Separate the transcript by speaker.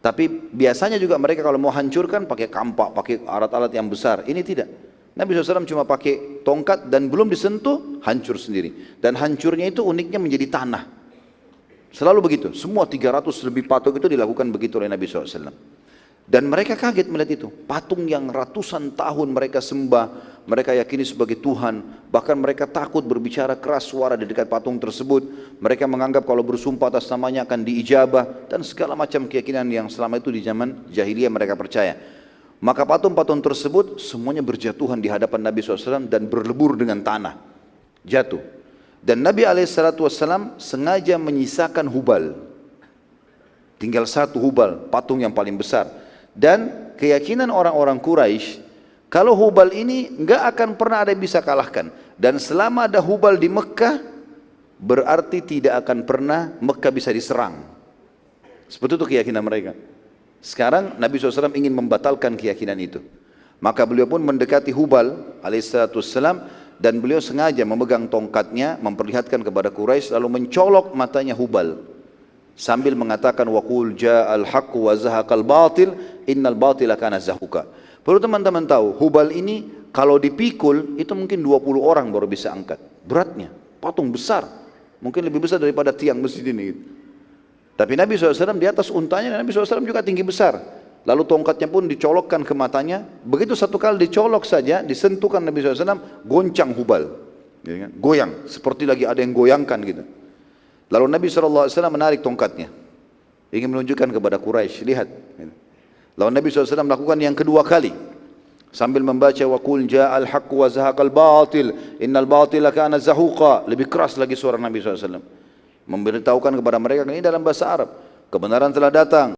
Speaker 1: Tapi biasanya juga mereka kalau mau hancurkan pakai kampak, pakai alat-alat yang besar. Ini tidak. Nabi SAW cuma pakai tongkat dan belum disentuh, hancur sendiri. Dan hancurnya itu uniknya menjadi tanah. Selalu begitu. Semua 300 lebih patung itu dilakukan begitu oleh Nabi SAW. Dan mereka kaget melihat itu. Patung yang ratusan tahun mereka sembah, mereka yakini sebagai Tuhan. Bahkan mereka takut berbicara keras suara di dekat patung tersebut. Mereka menganggap kalau bersumpah atas namanya akan diijabah. Dan segala macam keyakinan yang selama itu di zaman jahiliyah mereka percaya. Maka patung-patung tersebut semuanya berjatuhan di hadapan Nabi SAW dan berlebur dengan tanah. Jatuh. Dan Nabi SAW sengaja menyisakan Hubal. Tinggal satu Hubal, patung yang paling besar. Dan keyakinan orang-orang Quraisy, kalau Hubal ini enggak akan pernah ada yang bisa kalahkan. Dan selama ada Hubal di Mekah, berarti tidak akan pernah Mekah bisa diserang. Seperti itu keyakinan mereka. Sekarang Nabi SAW ingin membatalkan keyakinan itu. Maka beliau pun mendekati Hubal alaihissalam dan beliau sengaja memegang tongkatnya, memperlihatkan kepada Quraisy lalu mencolok matanya Hubal. Sambil mengatakan waqul ja'al haqq wa zahaqal batil innal batila kana zahuqa. Perlu teman-teman tahu, Hubal ini kalau dipikul itu mungkin 20 orang baru bisa angkat. Beratnya, patung besar. Mungkin lebih besar daripada tiang masjid ini. Tapi Nabi SAW di atas untanya, dan Nabi SAW juga tinggi besar. Lalu tongkatnya pun dicolokkan ke matanya. Begitu satu kali dicolok saja, disentuhkan Nabi SAW, goncang Hubal. Goyang, seperti lagi ada yang goyangkan gitu. Lalu Nabi SAW menarik tongkatnya, ingin menunjukkan kepada Quraisy, lihat. Lalu Nabi SAW melakukan yang kedua kali, sambil membaca waqul ja'al haqq wa zahaqal batil innal batila kana zahuqa. Lebih keras lagi suara Nabi SAW, memberitahukan kepada mereka ini dalam bahasa Arab, kebenaran telah datang